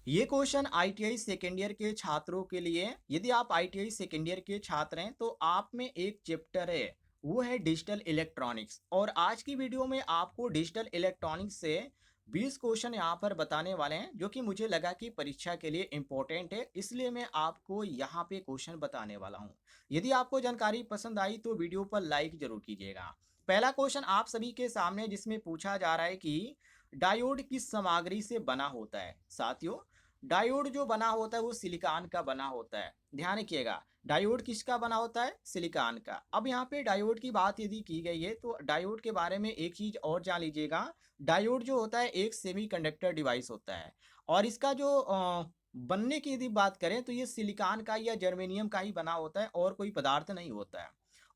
ये question ITI second year के छात्रों के लिए है। यदि आप आईटीआई सेकेंड ईयर के छात्र हैं तो आप में एक चैप्टर है, वो है डिजिटल इलेक्ट्रॉनिक्स। और आज की वीडियो में आपको डिजिटल इलेक्ट्रॉनिक्स से 20 क्वेश्चन यहाँ पर बताने वाले हैं, जो कि मुझे लगा कि परीक्षा के लिए इम्पोर्टेंट है, इसलिए मैं आपको यहाँ पे क्वेश्चन बताने वाला हूँ। यदि आपको जानकारी पसंद आई तो वीडियो पर लाइक जरूर कीजिएगा। पहला क्वेश्चन आप सभी के सामने, जिसमें पूछा जा रहा है कि डायोड किस सामग्री से बना होता है। साथियों, डायोड जो बना होता है वो सिलिकॉन का बना होता है। ध्यान रखिएगा, डायोड किसका बना होता है? सिलिकॉन का। अब यहाँ पे डायोड की बात यदि की गई है तो डायोड के बारे में एक चीज और जान लीजिएगा। डायोड जो होता है एक सेमीकंडक्टर डिवाइस होता है, और इसका जो बनने की यदि बात करें तो ये सिलिकॉन का या जर्मेनियम का ही बना होता है, और कोई पदार्थ नहीं होता है।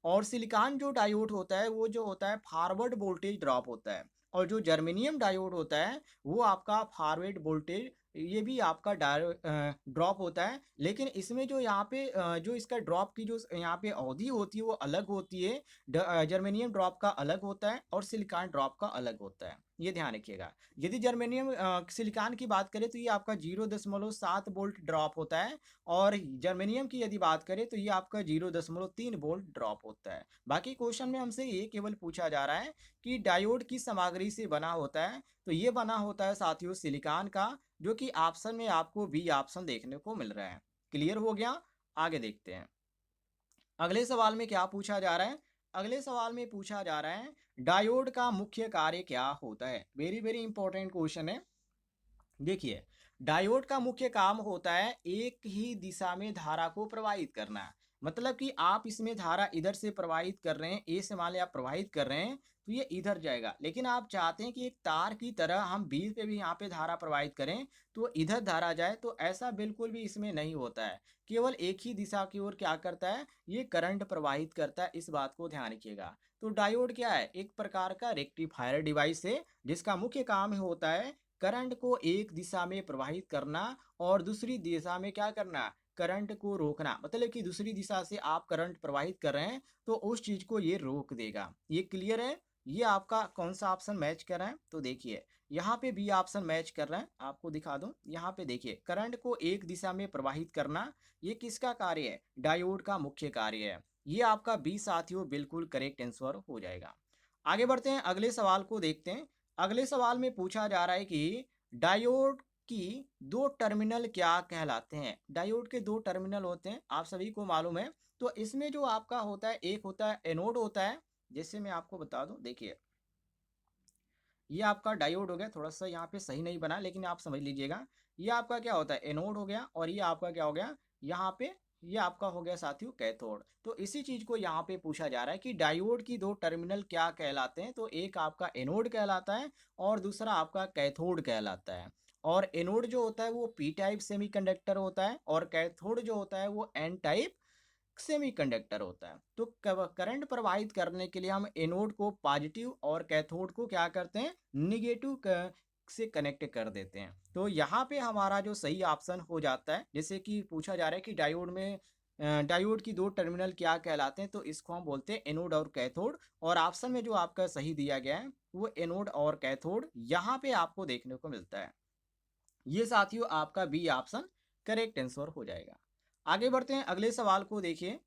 और सिलिकॉन जो डायोड होता है वो जो होता है फॉरवर्ड वोल्टेज ड्रॉप होता है, और जो जर्मेनियम डायोड होता है वो आपका फॉरवर्ड वोल्टेज, ये भी आपका ड्रॉप होता है। लेकिन इसमें जो यहाँ पे जो इसका ड्रॉप की जो यहाँ पे अवधि होती है वो अलग होती है। जर्मेनियम ड्रॉप का अलग होता है और सिलिकॉन ड्रॉप का अलग होता है, ये ध्यान रखिएगा। यदि जर्मेनियम सिलिकॉन की बात करें तो ये आपका 0.7 वोल्ट ड्रॉप होता है, और जर्मेनियम की यदि बात करें तो ये आपका 0.3 वोल्ट ड्रॉप होता है। बाकी क्वेश्चन में हमसे ये केवल पूछा जा रहा है कि डायोड किस सामग्री से बना होता है, तो ये बना होता है साथियों सिलिकॉन का, जो कि ऑप्शन में आपको बी ऑप्शन देखने को मिल रहा है। क्लियर हो गया? आगे देखते हैं अगले सवाल में क्या पूछा जा रहा है। अगले सवाल में पूछा जा रहा है डायोड का मुख्य कार्य क्या होता है। वेरी वेरी इंपॉर्टेंट क्वेश्चन है। देखिए, डायोड का मुख्य काम होता है एक ही दिशा में धारा को प्रवाहित करना। मतलब कि आप इसमें धारा इधर से प्रवाहित कर रहे हैं, ए से मान लिया आप प्रवाहित कर रहे हैं तो ये इधर जाएगा, लेकिन आप चाहते हैं कि एक तार की तरह हम बी पे भी यहाँ पे धारा प्रवाहित करें तो इधर धारा जाए, तो ऐसा बिल्कुल भी इसमें नहीं होता है। केवल एक ही दिशा की ओर क्या करता है, ये करंट प्रवाहित करता है, इस बात को ध्यान रखिएगा। तो डायोड क्या है? एक प्रकार का रेक्टिफायर डिवाइस है, जिसका मुख्य काम होता है करंट को एक दिशा में प्रवाहित करना और दूसरी दिशा में क्या करना, करंट को रोकना। मतलब कि दूसरी दिशा से आप करंट प्रवाहित कर रहे हैं तो उस चीज को ये रोक देगा। ये क्लियर है? ये आपका कौन सा ऑप्शन मैच कर रहा है? तो देखिए, यहाँ पे बी ऑप्शन मैच कर रहा है। आपको दिखा दूं, यहाँ पे देखिए करंट को एक दिशा में प्रवाहित करना, ये किसका कार्य है? डायोड का मुख्य कार्य है। ये आपका बी साथियों बिल्कुल करेक्ट आंसर हो जाएगा। आगे बढ़ते हैं, अगले सवाल को देखते हैं। अगले सवाल में पूछा जा रहा है कि डायोड की दो टर्मिनल क्या कहलाते हैं। डायोड के दो टर्मिनल होते हैं, आप सभी को मालूम है। तो इसमें जो आपका होता है, एक होता है एनोड होता है। जैसे मैं आपको बता दूं, देखिए ये आपका डायोड हो गया, थोड़ा सा यहाँ पे सही नहीं बना लेकिन आप समझ लीजिएगा। ये आपका क्या होता है, एनोड हो गया, और ये आपका क्या हो गया यहाँ पे, ये आपका हो गया साथियों कैथोड। तो इसी चीज को यहाँ पे पूछा जा रहा है कि डायोड की दो टर्मिनल क्या कहलाते हैं। तो एक आपका एनोड कहलाता है और दूसरा आपका कैथोड कहलाता है। और एनोड जो होता है वो पी टाइप सेमीकंडक्टर होता है, और कैथोड जो होता है वो एन टाइप सेमीकंडक्टर होता है। तो करंट प्रवाहित करने के लिए हम एनोड को पॉजिटिव और कैथोड को क्या करते हैं, निगेटिव से कनेक्ट कर देते हैं। तो यहाँ पे हमारा जो सही ऑप्शन हो जाता है, जैसे कि पूछा जा रहा है कि डायोड में डायोड की दो टर्मिनल क्या कहलाते हैं, तो इसको हम बोलते हैं एनोड और कैथोड। और ऑप्शन में जो आपका सही दिया गया है वो एनोड और कैथोड यहाँ पे आपको देखने को मिलता है। ये साथियों आपका बी ऑप्शन करेक्ट आंसर हो जाएगा। आगे बढ़ते हैं, अगले सवाल को देखिए।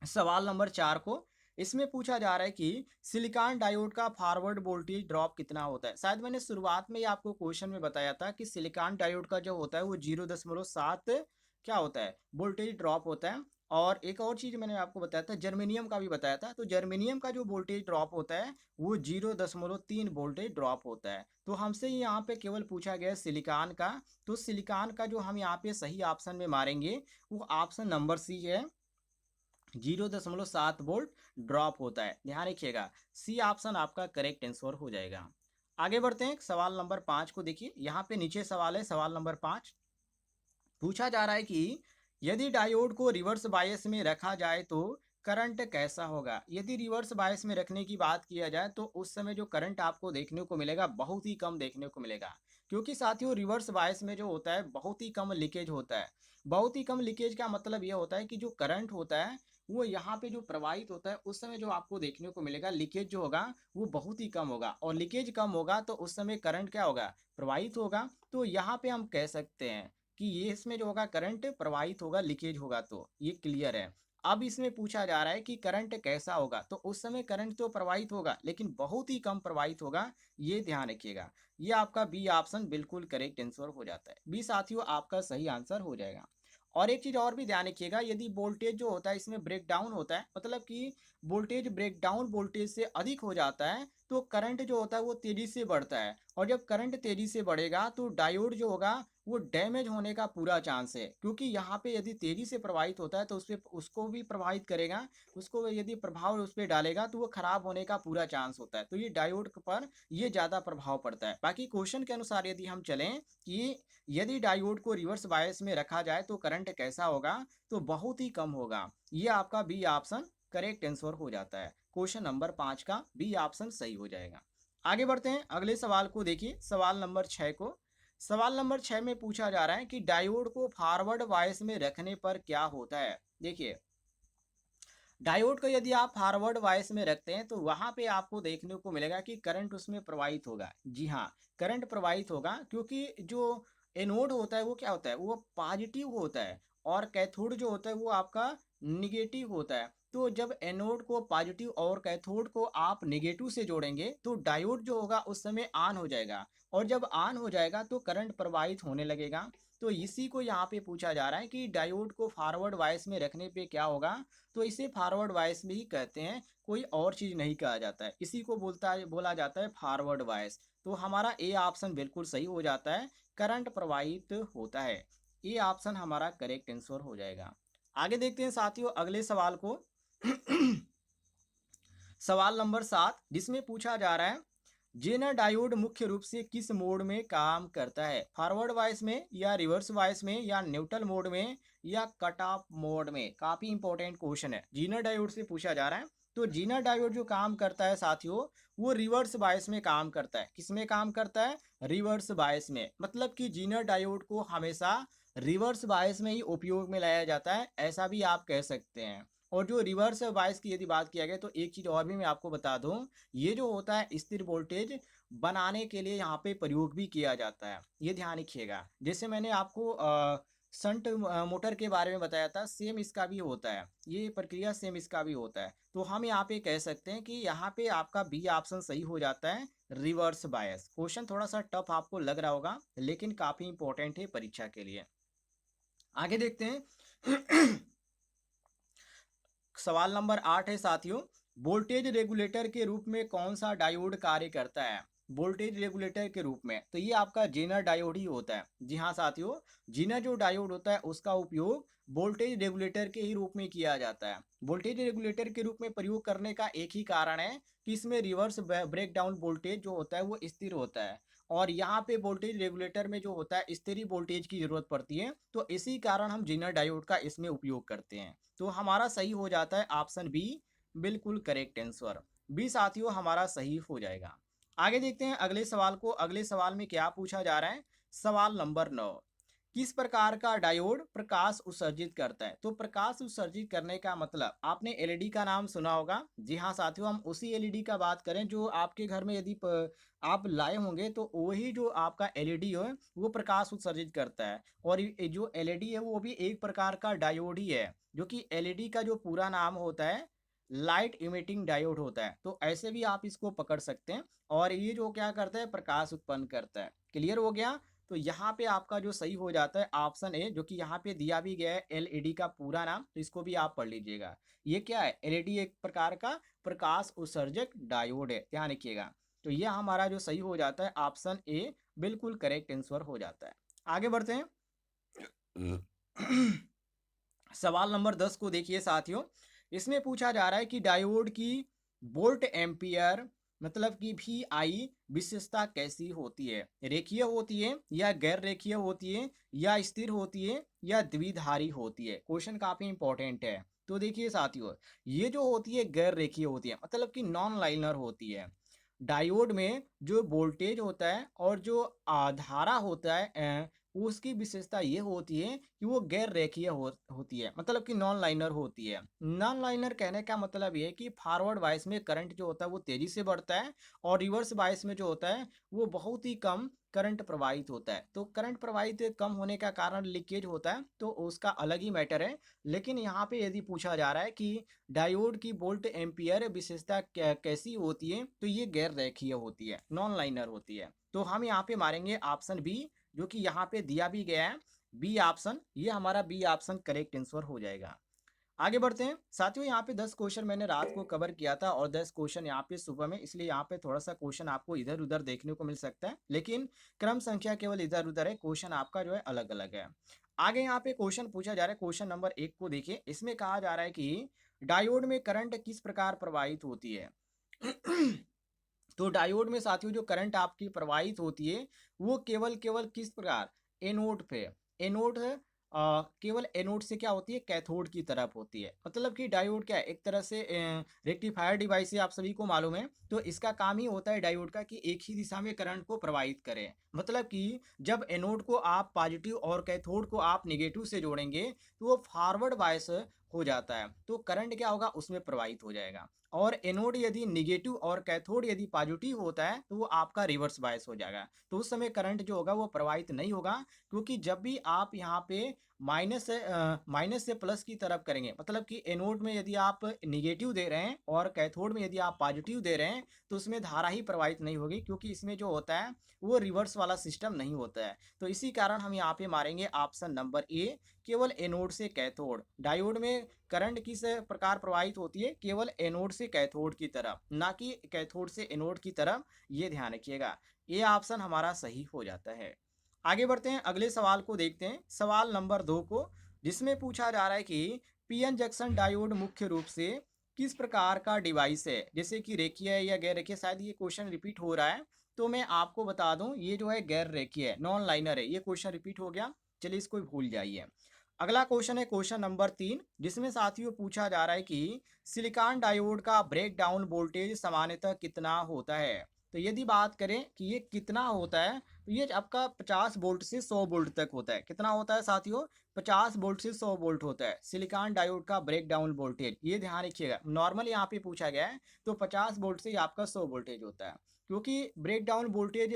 सवाल नंबर 4 को, इसमें पूछा जा रहा है कि सिलिकॉन डायोड का फॉरवर्ड वोल्टेज ड्रॉप कितना होता है। शायद मैंने शुरुआत में ही आपको क्वेश्चन में बताया था कि सिलिकॉन डायोड का जो होता है वो 0.7 क्या होता है, वोल्टेज ड्रॉप होता है। और एक और चीज मैंने आपको बताया था, जर्मेनियम का भी बताया था। तो जर्मेनियम का जो वोल्टेज ड्रॉप होता है वो 0.3 वोल्टेज ड्रॉप होता है। तो हमसे यहाँ पे केवल पूछा गया सिलिकॉन का। तो सिलिकॉन का जो हम यहाँ पे सही ऑप्शन में मारेंगे वो ऑप्शन नंबर सी है, 0.7 वोल्ट ड्रॉप होता है। ध्यान रखिएगा, सी ऑप्शन आपका करेक्ट आंसर हो जाएगा। आगे बढ़ते हैं, सवाल नंबर 5 को देखिए। यहाँ पे नीचे सवाल है, सवाल नंबर 5 पूछा जा रहा है कि यदि डायोड को रिवर्स बायस में रखा जाए तो करंट कैसा होगा। यदि रिवर्स बायस में रखने की बात किया जाए तो उस समय जो करंट आपको देखने को मिलेगा बहुत ही कम देखने को मिलेगा, क्योंकि साथियों रिवर्स बायस में जो होता है बहुत ही कम लीकेज होता है। बहुत ही कम लीकेज का मतलब ये होता है कि जो करंट होता है वो यहाँ पे जो प्रवाहित होता है उस समय जो आपको देखने को मिलेगा लीकेज जो होगा वो बहुत ही कम होगा, और लीकेज कम होगा तो उस समय करंट क्या होगा, प्रवाहित होगा। तो यहाँ पे हम कह सकते हैं कि ये इसमें जो होगा करंट प्रवाहित होगा, लीकेज होगा, तो ये क्लियर है। अब इसमें पूछा जा रहा है कि करंट कैसा होगा, तो उस समय करंट तो प्रवाहित होगा लेकिन बहुत ही कम प्रवाहित होगा, ये ध्यान रखिएगा। ये आपका बी ऑप्शन बिल्कुल करेक्ट आंसर हो जाता है। बी साथियों आपका सही आंसर हो जाएगा। और एक चीज और भी ध्यान रखिएगा, यदि वोल्टेज जो होता है इसमें ब्रेक डाउन होता है, मतलब कि वोल्टेज ब्रेक डाउन वोल्टेज से अधिक हो जाता है तो करंट जो होता है वो तेजी से बढ़ता है, और जब करंट तेजी से बढ़ेगा तो डायोड जो होगा वो डैमेज होने का पूरा चांस है, क्योंकि यहाँ पे यदि तेजी से प्रवाहित होता है तो उस पे उसको भी प्रभावित करेगा, उसको यदि प्रभाव उस पर डालेगा तो वो खराब होने का पूरा चांस होता है। तो ये डायोड पर ये ज़्यादा प्रभाव पड़ता है। बाकी क्वेश्चन के अनुसार यदि हम चलें कि यदि डायोड को रिवर्स बायस में रखा जाए तो करंट कैसा होगा, तो बहुत ही कम होगा। ये आपका बी ऑप्शन करेक्ट आंसर हो जाता है। क्वेश्चन नंबर 5 का बी ऑप्शन सही हो जाएगा। आगे बढ़ते हैं अगले सवाल को, देखिए सवाल नंबर 6 को। सवाल नंबर 6 में पूछा जा रहा है कि डायोड को फॉरवर्ड बायस में रखने पर क्या होता है। देखिए डायोड को यदि आप फॉरवर्ड वाइस में रखते हैं तो वहां पे आपको देखने को मिलेगा कि करंट उसमें प्रवाहित होगा। जी हाँ, करंट प्रवाहित होगा, क्योंकि जो एनोड होता है वो क्या होता है, वो पॉजिटिव होता है, और कैथोड जो होता है वो आपका निगेटिव होता है। तो जब एनोड को पॉजिटिव और कैथोड को आप निगेटिव से जोड़ेंगे तो डायोड जो होगा उस समय ऑन हो जाएगा, और जब ऑन हो जाएगा तो करंट प्रवाहित होने लगेगा। तो इसी को यहाँ पे पूछा जा रहा है कि डायोड को फॉरवर्ड वाइस में रखने पे क्या होगा। तो इसे फॉरवर्ड वाइस भी कहते हैं, कोई और चीज नहीं कहा जाता है, इसी को बोला जाता है फॉरवर्ड वाइस। तो हमारा ए ऑप्शन बिल्कुल सही हो जाता है, करंट प्रवाहित होता है। ए ऑप्शन हमारा करेक्ट आंसर हो जाएगा। आगे देखते हैं साथियों अगले सवाल को। सवाल नंबर 7, जिसमें पूछा जा रहा है जेनर डायोड मुख्य रूप से किस मोड में काम करता है, फॉरवर्ड वॉइस में या रिवर्स वॉइस में या न्यूट्रल मोड में या कट ऑफ मोड में। काफी इंपॉर्टेंट क्वेश्चन है, जीनर डायोड से पूछा जा रहा है। तो जीनर डायोड जो काम करता है साथियों वो रिवर्स बायस में काम करता है। किस में काम करता है, रिवर्स बायस में, मतलब कि जीनर डायोड को हमेशा रिवर्स बायस में ही उपयोग में लाया जाता है, ऐसा भी आप कह सकते हैं। और जो रिवर्स बायस की यदि बात किया गया तो एक चीज और भी मैं आपको बता दूं, ये जो होता है स्थिर वोल्टेज बनाने के लिए यहाँ पे प्रयोग भी किया जाता है, ये ध्यान रखिएगा। जैसे मैंने आपको शंट मोटर के बारे में बताया था, सेम इसका भी होता है, ये प्रक्रिया सेम इसका भी होता है। तो हम यहाँ पे कह सकते हैं कि यहाँ पे आपका बी ऑप्शन सही हो जाता है, रिवर्स बायस। क्वेश्चन थोड़ा सा टफ आपको लग रहा होगा लेकिन काफी इंपॉर्टेंट है परीक्षा के लिए। आगे देखते हैं। सवाल नंबर 8 है साथियों, वोल्टेज रेगुलेटर के रूप में कौन सा डायोड कार्य करता है। वोल्टेज रेगुलेटर के रूप में तो ये आपका जेनर डायोड ही होता है। जी हाँ साथियों, जेनर जो डायोड होता है उसका उपयोग वोल्टेज रेगुलेटर के ही रूप में किया जाता है। वोल्टेज रेगुलेटर के रूप में प्रयोग करने का एक ही कारण है कि इसमें रिवर्स ब्रेक डाउन वोल्टेज जो होता है वो स्थिर होता है, और यहाँ पे वोल्टेज रेगुलेटर में जो होता है स्थिर वोल्टेज की जरूरत पड़ती है, तो इसी कारण हम जेनर डायोड का इसमें उपयोग करते हैं। तो हमारा सही हो जाता है ऑप्शन बी, बिल्कुल करेक्ट आंसर। बी साथियों हमारा सही हो जाएगा। आगे देखते हैं अगले सवाल को। अगले सवाल में क्या पूछा जा रहा है, सवाल नंबर 9, किस प्रकार का डायोड प्रकाश उत्सर्जित करता है। तो प्रकाश उत्सर्जित करने का मतलब आपने एलईडी का नाम सुना होगा। जी हाँ साथियों, हम उसी एलईडी का बात करें जो आपके घर में यदि आप लाए होंगे तो वही जो आपका एलईडी है वो प्रकाश उत्सर्जित करता है। और ये जो एलईडी है वो भी एक प्रकार का डायोड ही है, जो कि एलईडी का जो पूरा नाम होता है लाइट इमिटिंग डायोड होता है। तो ऐसे भी आप इसको पकड़ सकते हैं, और ये जो क्या करता है प्रकाश उत्पन्न करता है। क्लियर हो गया। तो यहाँ पे आपका जो सही हो जाता है ऑप्शन ए, जो कि यहाँ पे दिया भी गया है एलईडी का पूरा नाम, तो इसको भी आप पढ़ लीजिएगा। ये क्या है, एलईडी एक प्रकार का प्रकाश उत्सर्जक डायोड है, ध्यान रखिएगा। तो ये हमारा जो सही हो जाता है ऑप्शन ए, बिल्कुल करेक्ट आंसर हो जाता है। आगे बढ़ते हैं। सवाल नंबर 10 को देखिए साथियों, इसमें पूछा जा रहा है कि डायोड की वोल्ट एम्पियर मतलब कि भी आई विशेषता कैसी होती है, रेखीय होती है या गैर रेखीय होती है या स्थिर होती है या द्विधारी होती है। क्वेश्चन काफी इंपॉर्टेंट है। तो देखिए साथियों, ये जो होती है गैर रेखीय होती है, मतलब कि नॉन लाइनर होती है। डायोड में जो वोल्टेज होता है और जो धारा होता है उसकी विशेषता ये होती है कि वो गैर रेखीय होती है, मतलब कि नॉन लाइनर होती है। नॉन लाइनर कहने का मतलब ये है कि फॉरवर्ड बायस में करंट जो होता है वो तेजी से बढ़ता है, और रिवर्स बायस में जो होता है वो बहुत ही कम करंट प्रवाहित होता है। तो करंट प्रवाहित कम होने का कारण लीकेज होता है, तो उसका अलग ही मैटर है। लेकिन यहाँ पे यदि पूछा जा रहा है कि डायोड की वोल्ट एम्पियर विशेषता कैसी होती है, तो ये गैर रेखीय होती है, नॉन लाइनर होती है। तो हम यहाँ पे मारेंगे ऑप्शन बी, जो कि यहाँ पे दिया भी गया है, बी ऑप्शन। ये हमारा बी ऑप्शन करेक्ट आंसर हो जाएगा। आगे बढ़ते हैं साथियों। यहाँ पे 10 क्वेश्चन मैंने रात को कवर किया था और 10 क्वेश्चन यहाँ पे सुबह में, इसलिए यहाँ पे थोड़ा सा क्वेश्चन आपको इधर उधर देखने को मिल सकता है, लेकिन क्रम संख्या केवल इधर उधर है, क्वेश्चन आपका जो है अलग अलग है। आगे यहाँ पे क्वेश्चन पूछा जा रहा है, क्वेश्चन नंबर 1 को देखिए। इसमें कहा जा रहा है कि डायोड में करंट किस प्रकार प्रवाहित होती है। तो डायोड में साथियों जो करंट आपकी प्रवाहित होती है वो केवल केवल किस प्रकार, एनोड पे, एनोड केवल एनोड से क्या होती है, कैथोड की तरफ होती है। मतलब कि डायोड क्या है, एक तरह से रेक्टिफायर डिवाइस है, आप सभी को मालूम है। तो इसका काम ही होता है डायोड का कि एक ही दिशा में करंट को प्रवाहित करे। मतलब कि जब एनोड को आप पॉजिटिव और कैथोड को आप निगेटिव से जोड़ेंगे तो वो फॉरवर्ड बायस हो जाता है, तो करंट क्या होगा, उसमें प्रवाहित हो जाएगा। और एनोड यदि निगेटिव और कैथोड यदि पॉजिटिव होता है तो वो आपका रिवर्स बायस हो जाएगा, तो उस समय करंट जो होगा वो प्रवाहित नहीं होगा। क्योंकि जब भी आप यहाँ पे माइनस से प्लस की तरफ करेंगे, मतलब कि एनोड में यदि आप निगेटिव दे रहे हैं और कैथोड में यदि आप पॉजिटिव दे रहे हैं, तो उसमें धारा ही प्रवाहित नहीं होगी, क्योंकि इसमें जो होता है वो रिवर्स वाला सिस्टम नहीं होता है। तो इसी कारण हम यहाँ पे मारेंगे ऑप्शन नंबर ए, केवल एनोड से कैथोड। डायोड में करंट किस प्रकार प्रवाहित होती है, केवल एनोड से कैथोड की तरफ, ना कि कैथोड से एनोड की तरफ, ये ध्यान रखिएगा। ये ऑप्शन हमारा सही हो जाता है। आगे बढ़ते हैं, अगले सवाल को देखते हैं, सवाल नंबर 2 को, जिसमें पूछा जा रहा है कि पीएन जंक्शन डायोड मुख्य रूप से किस प्रकार का डिवाइस है, जैसे कि रेखीय है या गैर रेखीय। शायद ये क्वेश्चन रिपीट हो रहा है, तो मैं आपको बता दूं ये जो है गैर रेखीय है, नॉन लाइनर है। ये क्वेश्चन रिपीट हो गया, चलिए इसको भूल जाइए। अगला क्वेश्चन है क्वेश्चन नंबर 3, जिसमें साथियों पूछा जा रहा है कि सिलिकॉन डायोड का ब्रेक डाउन वोल्टेज सामान्यतः कितना होता है। तो यदि बात करें कि ये कितना होता है, तो ये आपका 50 वोल्ट से 100 वोल्ट तक होता है। कितना होता है साथियों, 50 वोल्ट से 100 वोल्ट होता है सिलिकॉन डायोड का ब्रेक डाउन वोल्टेज। ये ध्यान रखिएगा, नॉर्मल यहाँ पे पूछा गया है, तो 50 वोल्ट से आपका 100 वोल्टेज होता है। क्योंकि ब्रेक डाउन वोल्टेज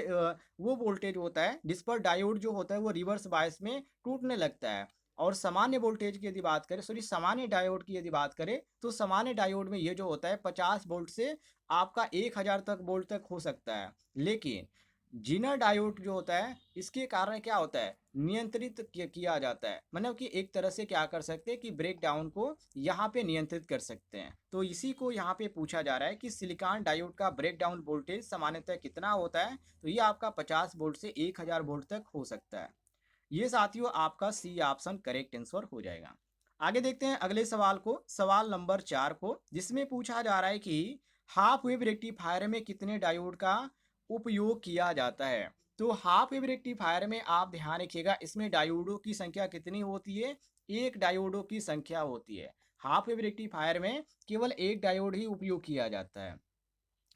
वो वोल्टेज होता है जिस पर डायोड जो होता है वो रिवर्स बायस में टूटने लगता है। और सामान्य वोल्टेज की यदि बात करें, सॉरी सामान्य डायोड की यदि बात करें, तो सामान्य डायोड में ये जो होता है 50 वोल्ट से आपका 1000 तक वोल्ट तक हो सकता है। लेकिन जीनर डायोड जो होता है, इसके कारण क्या होता है, नियंत्रित किया जाता है। मतलब कि एक तरह से क्या कर सकते हैं कि ब्रेक डाउन को यहाँ पे नियंत्रित कर सकते हैं। तो इसी को यहाँ पे पूछा जा रहा है कि सिलिकॉन डायोड का ब्रेक डाउन वोल्टेज सामान्यतः कितना होता है। तो ये आपका 50 वोल्ट से 1000 वोल्ट तक हो सकता है। ये साथियों आपका सी ऑप्शन करेक्ट आंसर हो जाएगा। आगे देखते हैं अगले सवाल को, सवाल नंबर 4 को, जिसमें पूछा जा रहा है कि हाफ वेव रेक्टिफायर में कितने डायोड का उपयोग किया जाता है। तो हाफ वेव रेक्टिफायर में आप ध्यान रखिएगा, इसमें डायोडों की संख्या कितनी होती है, एक डायोडों की संख्या होती है। हाफ वेव रेक्टिफायर में केवल एक डायोड ही उपयोग किया जाता है।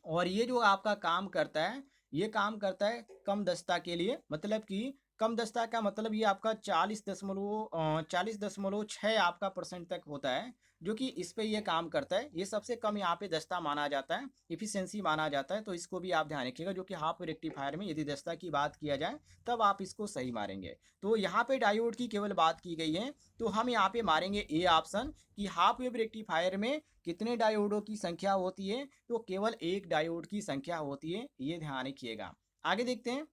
और ये जो आपका काम करता है, ये काम करता है कम दस्ता के लिए। मतलब कि कम दस्ता का मतलब ये आपका 40.6 आपका परसेंट तक होता है, जो कि इस पे ये काम करता है। ये सबसे कम यहाँ पे दस्ता माना जाता है, इफिशियंसी माना जाता है। तो इसको भी आप ध्यान रखिएगा, जो कि हाफ रेक्टिफायर में यदि दस्ता की बात किया जाए तब आप इसको सही मारेंगे। तो यहाँ पे डायोड की केवल बात की गई है, तो हम यहाँ पे मारेंगे ए ऑप्शन कि हाफ वेव रेक्टिफायर में कितने डायोडों की संख्या होती है। तो केवल एक डायोड की संख्या होती है, ये ध्यान रखिएगा। आगे देखते हैं,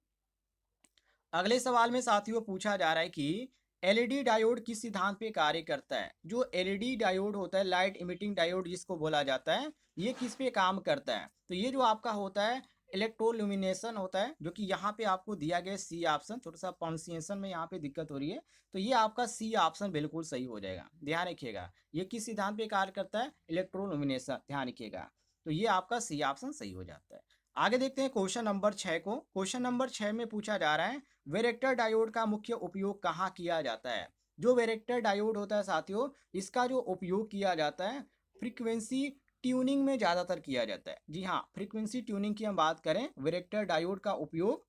अगले सवाल में साथियों पूछा जा रहा है कि एलईडी डायोड किस सिद्धांत पे कार्य करता है। जो एलईडी डायोड होता है, लाइट इमिटिंग डायोड जिसको बोला जाता है, ये किस पे काम करता है। तो ये जो आपका होता है इलेक्ट्रोल्यूमिनेशन होता है, जो कि यहाँ पे आपको दिया गया सी ऑप्शन। थोड़ा सा प्रोनाउंसिएशन में यहाँ पे दिक्कत हो रही है, तो ये आपका सी ऑप्शन बिल्कुल सही हो जाएगा। ध्यान रखिएगा, ये किस सिद्धांत पे कार्य करता है, इलेक्ट्रोल्यूमिनेशन, ध्यान रखिएगा। तो ये आपका सी ऑप्शन सही हो जाता है। आगे देखते हैं क्वेश्चन नंबर 6 को। क्वेश्चन नंबर 6 में पूछा जा रहा है वेरेक्टर डायोड का मुख्य उपयोग कहाँ किया जाता है। जो वेरेक्टर डायोड होता है साथियों, इसका जो उपयोग किया जाता है फ्रीक्वेंसी ट्यूनिंग में ज़्यादातर किया जाता है। जी हाँ, फ्रीक्वेंसी ट्यूनिंग की हम बात करें, वेरेक्टर डायोड का उपयोग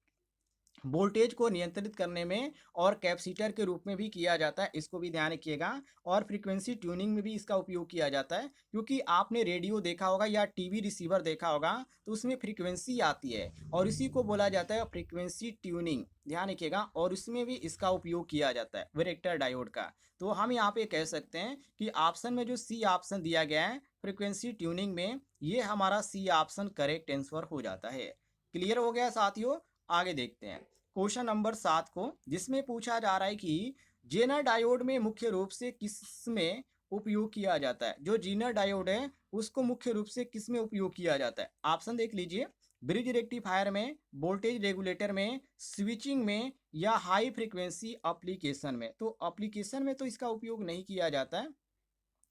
वोल्टेज को नियंत्रित करने में और कैपेसिटर के रूप में भी किया जाता है, इसको भी ध्यान रखिएगा। और फ्रीक्वेंसी ट्यूनिंग में भी इसका उपयोग किया जाता है, क्योंकि आपने रेडियो देखा होगा या टीवी रिसीवर देखा होगा, तो उसमें फ्रीक्वेंसी आती है और इसी को बोला जाता है फ्रीक्वेंसी ट्यूनिंग, ध्यान रखिएगा। और उसमें भी इसका उपयोग किया जाता है वेरेक्टर डायोड का। तो हम यहाँ पे कह सकते हैं कि ऑप्शन में जो सी ऑप्शन दिया गया है फ्रीक्वेंसी ट्यूनिंग में, ये हमारा सी ऑप्शन करेक्ट आंसर हो जाता है। क्लियर हो गया साथियों। आगे देखते हैं क्वेश्चन नंबर 7 को, जिसमें पूछा जा रहा है कि जेनर डायोड में मुख्य रूप से किस में उपयोग किया जाता है। जो जेनर डायोड है उसको मुख्य रूप से किस में उपयोग किया जाता है। ऑप्शन देख लीजिए, ब्रिज रेक्टिफायर में, वोल्टेज रेगुलेटर में, स्विचिंग में, या हाई फ्रीक्वेंसी एप्लीकेशन में। तो एप्लीकेशन में तो इसका उपयोग नहीं किया जाता है,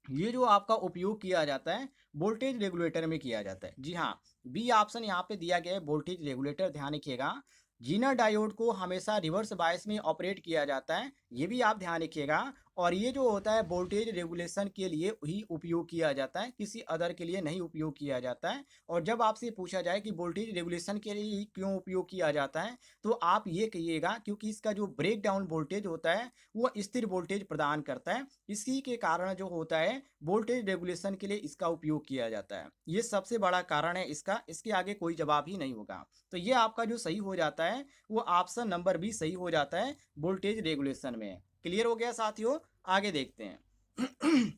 ये जो आपका उपयोग किया जाता है वोल्टेज रेगुलेटर में किया जाता है। जी हाँ, बी ऑप्शन यहाँ पे दिया गया है वोल्टेज रेगुलेटर, ध्यान रखिएगा। जीना डायोड को हमेशा रिवर्स बायस में ऑपरेट किया जाता है, ये भी आप ध्यान रखिएगा। और ये जो होता है वोल्टेज रेगुलेशन के लिए ही उपयोग किया जाता है, किसी अदर के लिए नहीं उपयोग किया जाता है। और जब आपसे पूछा जाए कि वोल्टेज रेगुलेशन के लिए ही क्यों उपयोग किया जाता है, तो आप ये कहिएगा क्योंकि इसका जो ब्रेक डाउन वोल्टेज होता है वो स्थिर वोल्टेज प्रदान करता है, इसी के कारण जो होता है वोल्टेज रेगुलेशन के लिए इसका उपयोग किया जाता है। ये सबसे बड़ा कारण है इसका, इसके आगे कोई जवाब ही नहीं होगा। तो ये आपका जो सही हो जाता है वो ऑप्शन नंबर बी सही हो जाता है, वोल्टेज रेगुलेशन में। क्लियर हो गया साथियों। आगे देखते हैं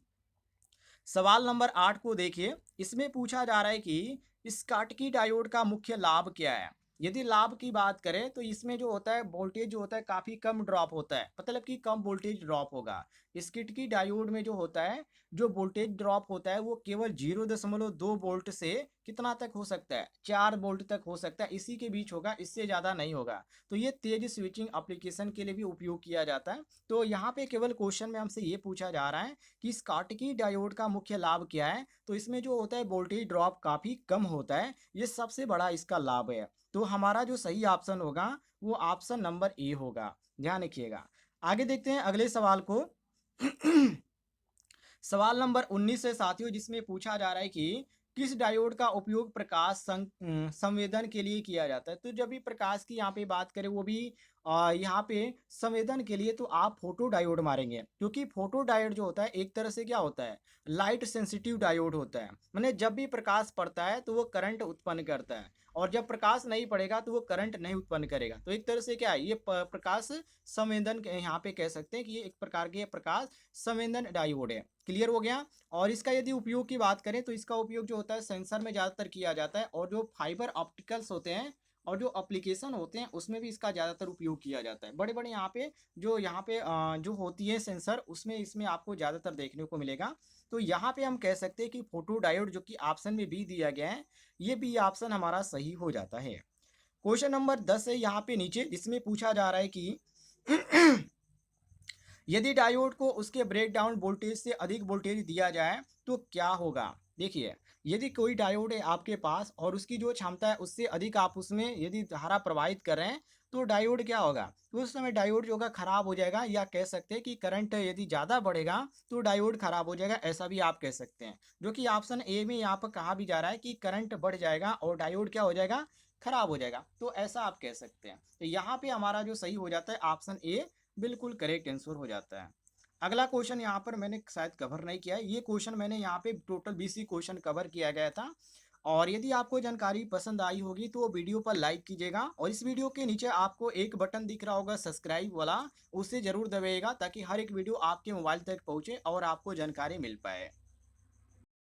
सवाल नंबर 8 को देखिए, इसमें पूछा जा रहा है कि स्कॉटकी डायोड का मुख्य लाभ क्या है। यदि लाभ की बात करें तो इसमें जो होता है वोल्टेज जो होता है काफ़ी कम ड्रॉप होता है, मतलब कि कम वोल्टेज ड्रॉप होगा। स्कॉटकी डायोड में जो होता है जो वोल्टेज ड्रॉप होता है वो केवल 0.2 वोल्ट से कितना तक हो सकता है, 4 वोल्ट तक हो सकता है, इसी के बीच होगा, इससे ज़्यादा नहीं होगा। तो ये तेज स्विचिंग एप्लीकेशन के लिए भी उपयोग किया जाता है। तो यहाँ पे केवल क्वेश्चन में हमसे ये पूछा जा रहा है कि स्कॉटकी डायोड का मुख्य लाभ क्या है, तो इसमें जो होता है वोल्टेज ड्रॉप काफ़ी कम होता है, ये सबसे बड़ा इसका लाभ है। तो हमारा जो सही ऑप्शन होगा वो ऑप्शन नंबर ए होगा, ध्यान रखिएगा। आगे देखते हैं अगले सवाल को सवाल नंबर 19 से साथियों, जिसमें पूछा जा रहा है कि किस डायोड का उपयोग प्रकाश संवेदन के लिए किया जाता है। तो जब भी प्रकाश की यहाँ पे बात करें वो भी यहाँ पे संवेदन के लिए, तो आप फोटो डायोड मारेंगे, क्योंकि फोटो डायोड जो होता है एक तरह से क्या होता है, लाइट सेंसिटिव डायोड होता है। मैंने जब भी प्रकाश पड़ता है तो वो करंट उत्पन्न करता है, और जब प्रकाश नहीं पड़ेगा तो वो करंट नहीं उत्पन्न करेगा। तो एक तरह से क्या है, ये प्रकाश संवेदन यहाँ पे कह सकते हैं कि ये एक प्रकार के प्रकाश संवेदन डायोड है। क्लियर हो गया। और इसका यदि उपयोग की बात करें तो इसका उपयोग जो होता है सेंसर में ज़्यादातर किया जाता है, और जो फाइबर ऑप्टिकल्स होते हैं और जो एप्लीकेशन होते हैं उसमें भी इसका ज़्यादातर उपयोग किया जाता है। बड़े बड़े यहाँ पे जो होती है सेंसर, उसमें इसमें आपको ज़्यादातर देखने को मिलेगा। तो यहाँ पे हम कह सकते हैं कि फोटो डायोड जो कि ऑप्शन में बी दिया गया है, ये बी ऑप्शन हमारा सही हो जाता है। क्वेश्चन नंबर 10 है यहाँ पे नीचे, जिसमें पूछा जा रहा है कि यदि डायोड को उसके ब्रेकडाउन वोल्टेज से अधिक वोल्टेज दिया जाए तो क्या होगा। देखिए, यदि कोई डायोड है आपके पास और उसकी जो क्षमता है उससे अधिक आप उसमें यदि धारा प्रवाहित कर रहे हैं, तो डायोड क्या होगा, तो उस समय डायोड जो होगा खराब हो जाएगा, या कह सकते हैं कि करंट यदि ज़्यादा बढ़ेगा तो डायोड खराब हो जाएगा, ऐसा भी आप कह सकते हैं। जो कि ऑप्शन ए में यहाँ पर कहा भी जा रहा है कि करंट बढ़ जाएगा और डायोड क्या हो जाएगा, खराब हो जाएगा। तो ऐसा आप कह सकते हैं। तो यहाँ पे हमारा जो सही हो जाता है ऑप्शन ए बिल्कुल करेक्ट आंसर हो जाता है। अगला क्वेश्चन यहाँ पर मैंने शायद कवर नहीं किया है, ये क्वेश्चन मैंने यहाँ पे टोटल 20 ही क्वेश्चन कवर किया गया था। और यदि आपको जानकारी पसंद आई होगी तो वीडियो पर लाइक कीजिएगा, और इस वीडियो के नीचे आपको एक बटन दिख रहा होगा सब्सक्राइब वाला, उसे जरूर दबाइएगा ताकि हर एक वीडियो आपके मोबाइल तक पहुँचे और आपको जानकारी मिल पाए।